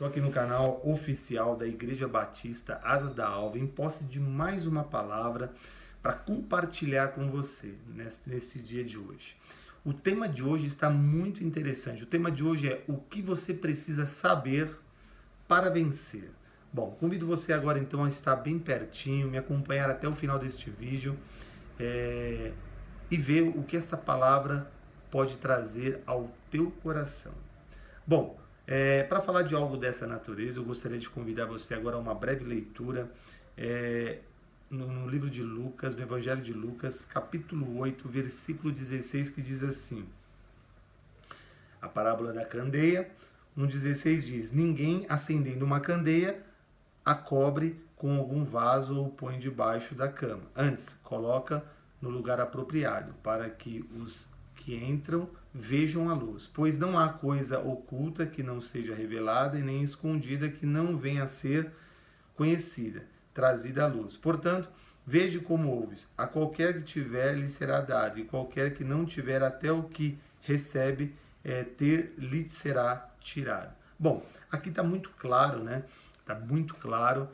Estou aqui no canal oficial da Igreja Batista Asas da Alva, em posse de mais uma palavra para compartilhar com você nesse dia de hoje. O tema de hoje está muito interessante. O tema de hoje é o que você precisa saber para vencer. Bom, convido você agora então a estar bem pertinho, me acompanhar até o final deste vídeo e ver o que essa palavra pode trazer ao teu coração. Bom, para falar de algo dessa natureza, eu gostaria de convidar você agora a uma breve leitura no livro de Lucas, no Evangelho de Lucas, capítulo 8, versículo 16, que diz assim: a parábola da candeia. No 16 diz: ninguém acendendo uma candeia a cobre com algum vaso ou põe debaixo da cama. Antes, coloca no lugar apropriado, para que os que entram vejam a luz. Pois não há coisa oculta que não seja revelada e nem escondida que não venha a ser conhecida, trazida à luz. Portanto, veja como ouves. A qualquer que tiver, lhe será dado, e qualquer que não tiver, até o que recebe, lhe será tirado. Bom, aqui está muito claro, né? Está muito claro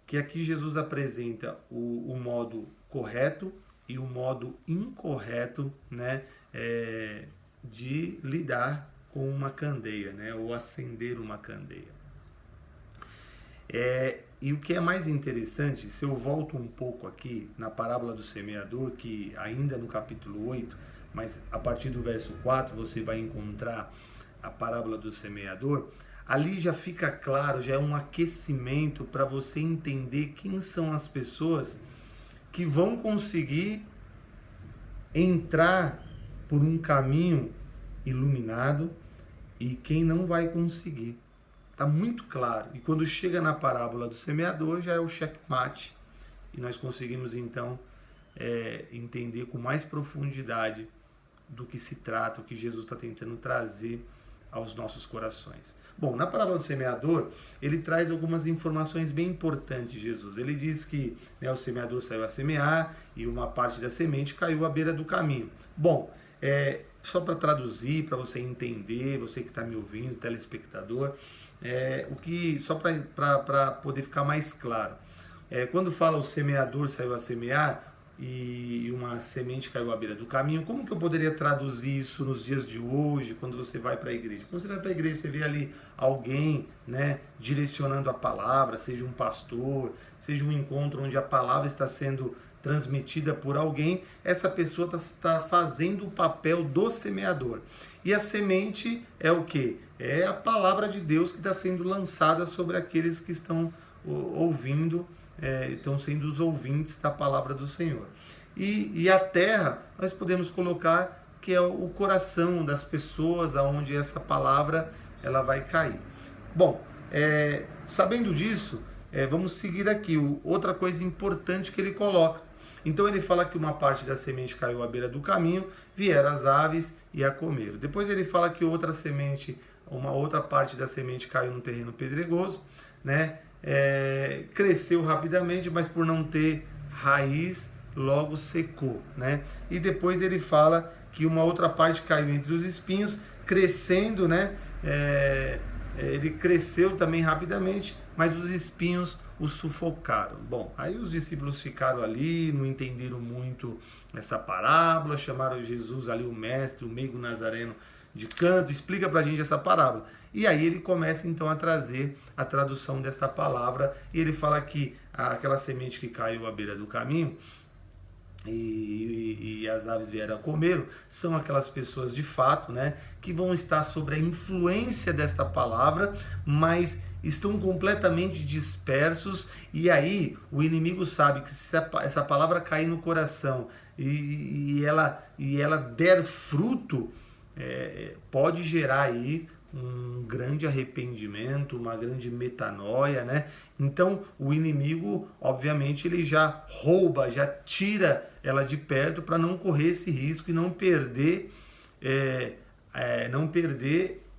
que aqui Jesus apresenta o modo correto e o modo incorreto, né, de lidar com uma candeia, né, ou acender uma candeia. E o que é mais interessante, se eu volto um pouco aqui na parábola do semeador, que ainda no capítulo 8, mas a partir do verso 4 você vai encontrar a parábola do semeador, ali já fica claro, já é um aquecimento para você entender quem são as pessoas que vão conseguir entrar por um caminho iluminado e quem não vai conseguir. Está muito claro. E quando chega na parábola do semeador, já é o checkmate. E nós conseguimos, então, entender com mais profundidade do que se trata, o que Jesus está tentando trazer aos nossos corações. Bom, na parábola do semeador, ele traz algumas informações bem importantes de Jesus. Ele diz que o semeador saiu a semear e uma parte da semente caiu à beira do caminho. Bom, só para traduzir, para você entender, você que está me ouvindo, telespectador, só para poder ficar mais claro. Quando fala o semeador saiu a semear e uma semente caiu à beira do caminho, como que eu poderia traduzir isso nos dias de hoje, quando você vai para a igreja? Quando você vai para a igreja, você vê ali alguém, né, direcionando a palavra, seja um pastor, seja um encontro onde a palavra está sendo transmitida por alguém, essa pessoa está fazendo o papel do semeador. E a semente é o quê? É a palavra de Deus que está sendo lançada sobre aqueles que estão ouvindo, estão sendo os ouvintes da palavra do Senhor. E a terra, nós podemos colocar que é o coração das pessoas, aonde essa palavra ela vai cair. Bom, sabendo disso, vamos seguir aqui. Outra coisa importante que ele coloca. Então ele fala que uma parte da semente caiu à beira do caminho, vieram as aves e a comeram. Depois ele fala que uma outra parte da semente caiu no terreno pedregoso, né? Cresceu rapidamente, mas por não ter raiz, logo secou, né? E depois ele fala que uma outra parte caiu entre os espinhos, crescendo, né? Ele cresceu também rapidamente, mas os espinhos o sufocaram. Bom, aí os discípulos ficaram ali, não entenderam muito essa parábola, chamaram Jesus ali, o mestre, o meigo nazareno, de canto, explica pra gente essa parábola. E aí ele começa então a trazer a tradução desta palavra, e ele fala que aquela semente que caiu à beira do caminho e as aves vieram a comer, são aquelas pessoas de fato, né, que vão estar sob a influência desta palavra, mas estão completamente dispersos, e aí o inimigo sabe que se essa palavra cair no coração e ela der fruto, pode gerar aí um grande arrependimento, uma grande metanoia, né? Então o inimigo, obviamente, ele já rouba, já tira ela de perto para não correr esse risco e não perder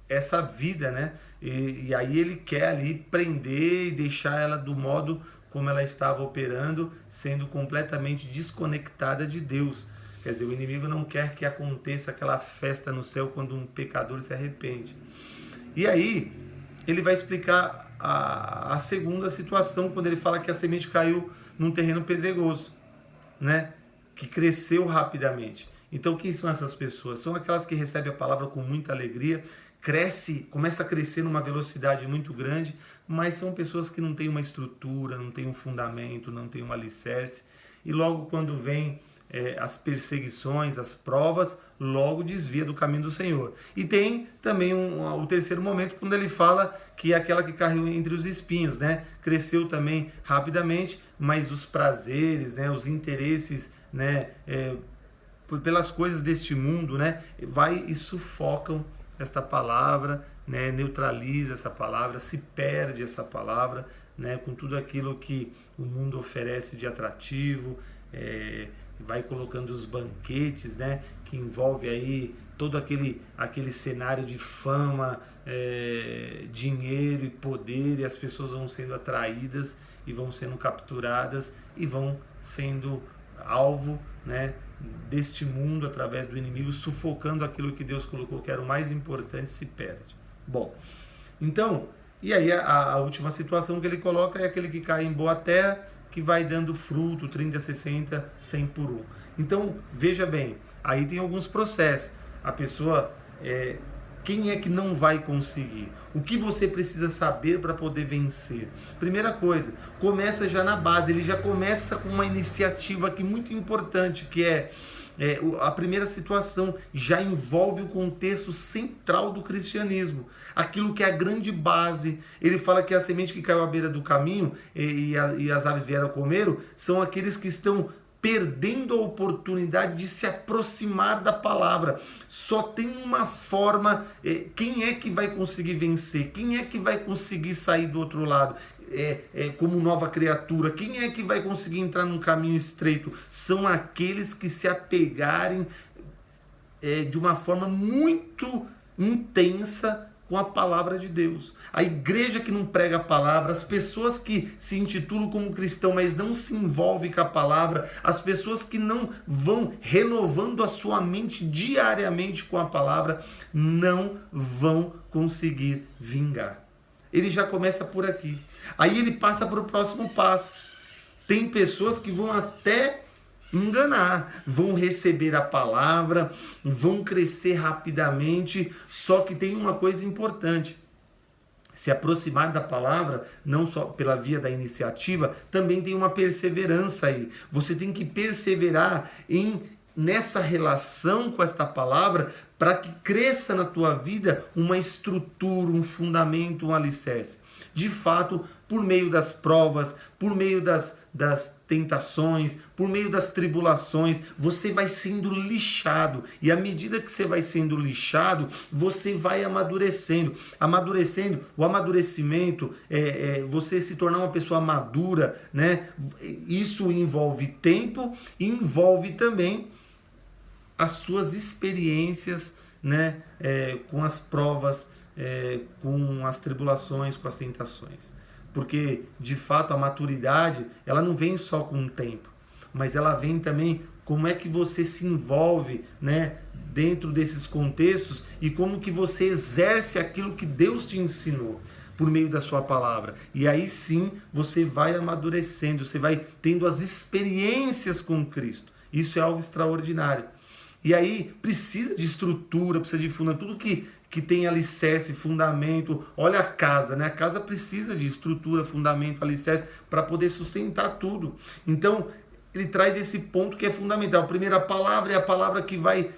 essa vida, né? E aí ele quer ali prender e deixar ela do modo como ela estava operando, sendo completamente desconectada de Deus. Quer dizer, o inimigo não quer que aconteça aquela festa no céu quando um pecador se arrepende. E aí, ele vai explicar a segunda situação, quando ele fala que a semente caiu num terreno pedregoso, né? Que cresceu rapidamente. Então, quem são essas pessoas? São aquelas que recebem a palavra com muita alegria, começa a crescer numa velocidade muito grande, mas são pessoas que não têm uma estrutura, não têm um fundamento, não têm um alicerce, e logo quando vem as perseguições, as provas, logo desvia do caminho do Senhor. E tem também o terceiro momento, quando ele fala que é aquela que caiu entre os espinhos, né? Cresceu também rapidamente, mas os prazeres, né? Os interesses, né? Pelas coisas deste mundo, né? Vai e sufocam esta palavra, né? Neutraliza essa palavra, se perde essa palavra, né? Com tudo aquilo que o mundo oferece de atrativo, vai colocando os banquetes, né, que envolve aí todo aquele cenário de fama, dinheiro e poder, e as pessoas vão sendo atraídas e vão sendo capturadas e vão sendo alvo, né, deste mundo através do inimigo, sufocando aquilo que Deus colocou que era o mais importante, se perde. Bom, então, e aí a última situação que ele coloca é aquele que cai em boa terra, que vai dando fruto, 30, 60, 100 por 1. Então, veja bem, aí tem alguns processos. A pessoa, quem é que não vai conseguir? O que você precisa saber para poder vencer? Primeira coisa, começa já na base, ele já começa com uma iniciativa aqui muito importante, que a primeira situação já envolve o contexto central do cristianismo, aquilo que é a grande base. Ele fala que a semente que caiu à beira do caminho e as aves vieram comer, são aqueles que estão perdendo a oportunidade de se aproximar da palavra. Só tem uma forma, quem é que vai conseguir vencer? Quem é que vai conseguir sair do outro lado? Como nova criatura, quem é que vai conseguir entrar num caminho estreito? São aqueles que se apegarem de uma forma muito intensa com a palavra de Deus. A igreja que não prega a palavra, as pessoas que se intitulam como cristão, mas não se envolvem com a palavra, as pessoas que não vão renovando a sua mente diariamente com a palavra, não vão conseguir vingar. Ele já começa por aqui. Aí ele passa para o próximo passo. Tem pessoas que vão até enganar, vão receber a palavra, vão crescer rapidamente, só que tem uma coisa importante. Se aproximar da palavra, não só pela via da iniciativa, também tem uma perseverança aí. Você tem que perseverar nessa relação com esta palavra para que cresça na tua vida uma estrutura, um fundamento, um alicerce. De fato, por meio das provas, por meio das tentações, por meio das tribulações, você vai sendo lixado. E à medida que você vai sendo lixado, você vai amadurecendo. O amadurecimento, você se tornar uma pessoa madura, né? Isso envolve tempo e envolve também as suas experiências, né? Com as provas, com as tribulações, com as tentações. Porque, de fato, a maturidade, ela não vem só com o tempo, mas ela vem também como é que você se envolve, né, dentro desses contextos e como que você exerce aquilo que Deus te ensinou por meio da sua palavra. E aí sim, você vai amadurecendo, você vai tendo as experiências com Cristo. Isso é algo extraordinário. E aí precisa de estrutura, precisa de fundamento, tudo que tem alicerce, fundamento. Olha a casa, né? A casa precisa de estrutura, fundamento, alicerce para poder sustentar tudo. Então, ele traz esse ponto que é fundamental. A primeira palavra é a palavra que vai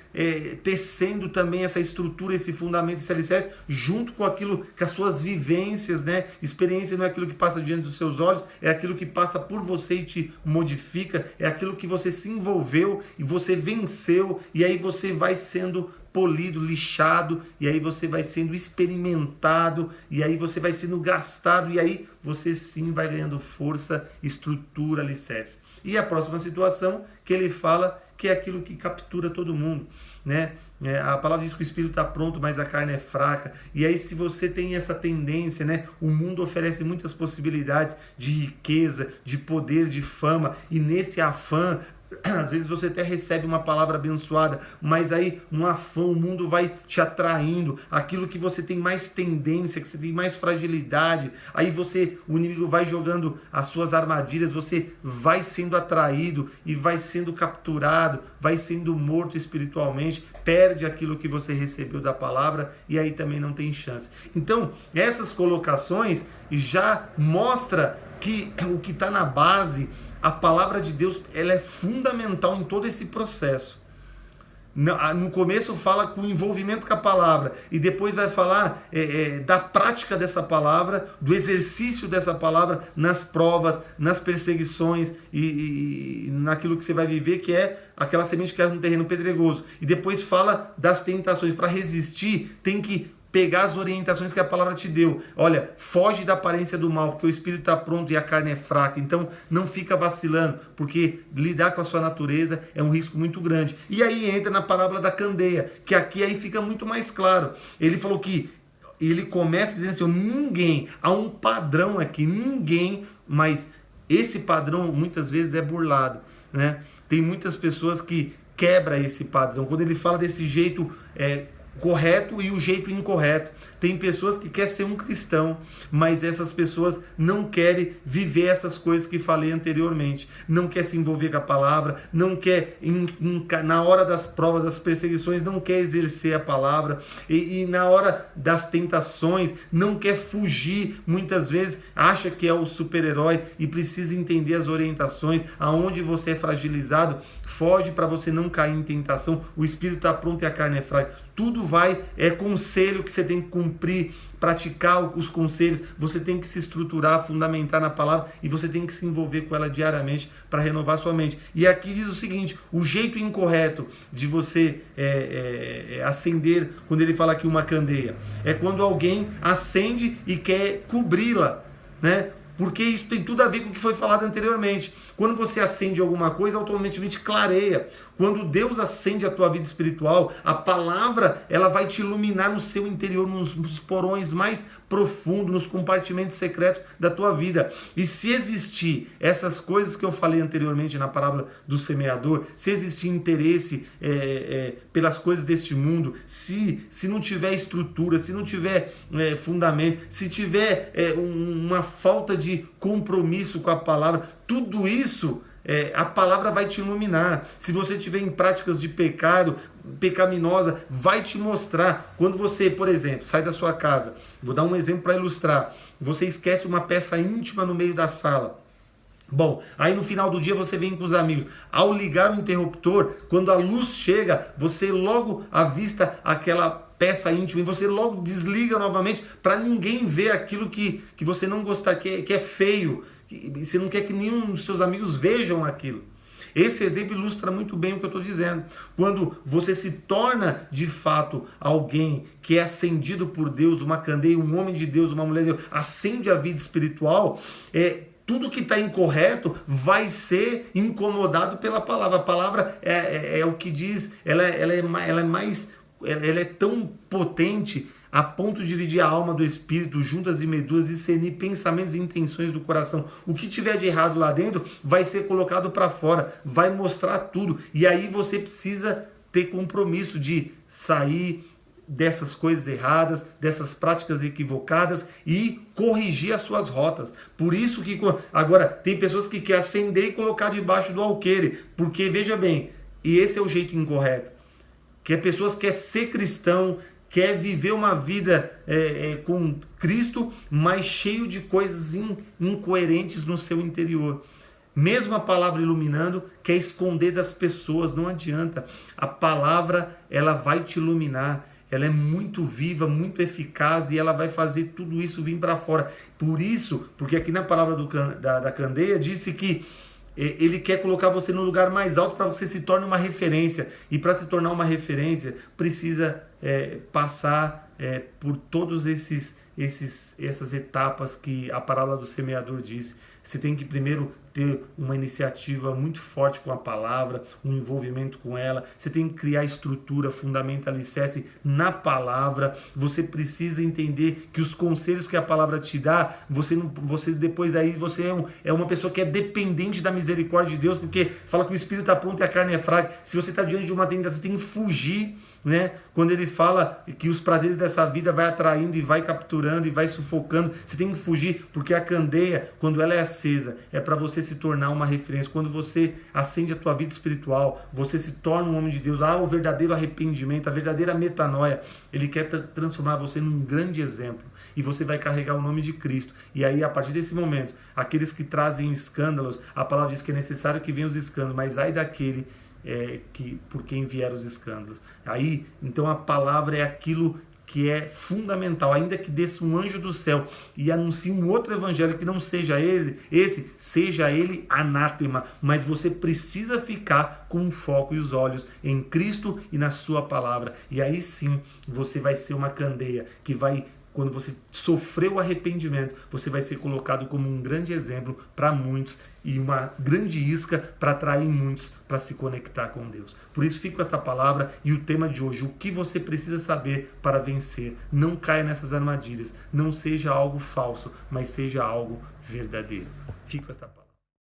tecendo também essa estrutura, esse fundamento, esse alicerce, junto com aquilo, com as suas vivências, né? Experiência não é aquilo que passa diante dos seus olhos, é aquilo que passa por você e te modifica, é aquilo que você se envolveu e você venceu, e aí você vai sendo polido, lixado, e aí você vai sendo experimentado, e aí você vai sendo gastado, e aí você sim vai ganhando força, estrutura, alicerce. E a próxima situação que ele fala que é aquilo que captura todo mundo, né? A palavra diz que o espírito está pronto, mas a carne é fraca. E aí se você tem essa tendência, né? O mundo oferece muitas possibilidades de riqueza, de poder, de fama, e nesse afã Às vezes você até recebe uma palavra abençoada, mas aí no afã o mundo vai te atraindo, aquilo que você tem mais tendência, que você tem mais fragilidade, aí o inimigo vai jogando as suas armadilhas, você vai sendo atraído e vai sendo capturado, vai sendo morto espiritualmente, perde aquilo que você recebeu da palavra e aí também não tem chance. Então, essas colocações já mostra que o que está na base, a palavra de Deus, ela é fundamental em todo esse processo. No começo fala com o envolvimento com a palavra e depois vai falar da prática dessa palavra, do exercício dessa palavra nas provas, nas perseguições e naquilo que você vai viver, que é aquela semente que é no terreno pedregoso. E depois fala das tentações. Para resistir, tem que pegar as orientações que a palavra te deu. Olha, foge da aparência do mal, porque o espírito está pronto e a carne é fraca. Então, não fica vacilando, porque lidar com a sua natureza é um risco muito grande. E aí entra na parábola da candeia, que aqui aí fica muito mais claro. Ele falou que ele começa dizendo assim, ninguém, há um padrão aqui, ninguém, mas esse padrão muitas vezes é burlado, né? Tem muitas pessoas que quebram esse padrão. Quando ele fala desse jeito correto e o jeito incorreto. Tem pessoas que querem ser um cristão, mas essas pessoas não querem viver essas coisas que falei anteriormente. Não quer se envolver com a palavra, não quer, na hora das provas, das perseguições, não quer exercer a palavra, e na hora das tentações, não quer fugir. Muitas vezes acha que é o super-herói e precisa entender as orientações, aonde você é fragilizado, foge para você não cair em tentação. O espírito está pronto e a carne é fraca. Tudo é conselho que você tem que cumprir, praticar os conselhos, você tem que se estruturar, fundamentar na palavra e você tem que se envolver com ela diariamente para renovar sua mente. E aqui diz o seguinte, o jeito incorreto de você acender, quando ele fala aqui uma candeia, é quando alguém acende e quer cobri-la, né? Porque isso tem tudo a ver com o que foi falado anteriormente. Quando você acende alguma coisa, automaticamente clareia. Quando Deus acende a tua vida espiritual, a palavra ela vai te iluminar no seu interior, nos porões mais profundos, nos compartimentos secretos da tua vida. E se existir essas coisas que eu falei anteriormente na parábola do semeador, se existir interesse pelas coisas deste mundo, se não tiver estrutura, se não tiver fundamento, se tiver uma falta de compromisso com a palavra, tudo isso a palavra vai te iluminar. Se você estiver em práticas de pecado, pecaminosa, vai te mostrar. Quando você, por exemplo, sai da sua casa, vou dar um exemplo para ilustrar, você esquece uma peça íntima no meio da sala. Bom, aí no final do dia você vem com os amigos. Ao ligar o interruptor, quando a luz chega, você logo avista aquela peça íntima e você logo desliga novamente para ninguém ver aquilo que você não gosta, que é feio. Você não quer que nenhum dos seus amigos vejam aquilo. Esse exemplo ilustra muito bem o que eu estou dizendo. Quando você se torna de fato alguém que é acendido por Deus, uma candeia, um homem de Deus, uma mulher de Deus, acende a vida espiritual, tudo que está incorreto vai ser incomodado pela palavra. A palavra é o que diz, ela é tão potente a ponto de dividir a alma do espírito, juntas e medulas, discernir pensamentos e intenções do coração. O que tiver de errado lá dentro vai ser colocado para fora, vai mostrar tudo. E aí você precisa ter compromisso de sair dessas coisas erradas, dessas práticas equivocadas e corrigir as suas rotas. Por isso que agora tem pessoas que querem acender e colocar debaixo do alqueire, porque veja bem, e esse é o jeito incorreto, que as pessoas querem ser cristão, quer viver uma vida com Cristo, mas cheio de coisas incoerentes no seu interior. Mesmo a palavra iluminando, quer esconder das pessoas, não adianta. A palavra, ela vai te iluminar, ela é muito viva, muito eficaz e ela vai fazer tudo isso vir para fora. Por isso, porque aqui na palavra da candeia, disse que ele quer colocar você no lugar mais alto para você se torne uma referência. E para se tornar uma referência, precisa passar por todas essas etapas que a parábola do semeador diz. Você tem que primeiro ter uma iniciativa muito forte com a palavra, um envolvimento com ela. Você tem que criar estrutura, fundamento, alicerce na palavra. Você precisa entender que os conselhos que a palavra te dá, você depois daí você é uma pessoa que é dependente da misericórdia de Deus, porque fala que o espírito está pronto e a carne é fraca. Se você está diante de uma tentação, você tem que fugir, né? Quando ele fala que os prazeres dessa vida vai atraindo e vai capturando e vai sufocando, você tem que fugir, porque a candeia, quando ela é acesa, é para você se tornar uma referência. Quando você acende a tua vida espiritual, você se torna um homem de Deus. O verdadeiro arrependimento, a verdadeira metanoia, ele quer transformar você num grande exemplo. E você vai carregar o nome de Cristo. E aí, a partir desse momento, aqueles que trazem escândalos, a palavra diz que é necessário que venham os escândalos, mas ai daquele que por quem vieram os escândalos. Aí, então a palavra é aquilo que é fundamental, ainda que desça um anjo do céu e anuncie um outro evangelho que não seja seja ele anátema, mas você precisa ficar com o foco e os olhos em Cristo e na sua palavra, e aí sim você vai ser uma candeia que vai, quando você sofrer o arrependimento, você vai ser colocado como um grande exemplo para muitos e uma grande isca para atrair muitos para se conectar com Deus. Por isso fica com esta palavra e o tema de hoje, o que você precisa saber para vencer. Não caia nessas armadilhas, não seja algo falso, mas seja algo verdadeiro. Fica com esta palavra.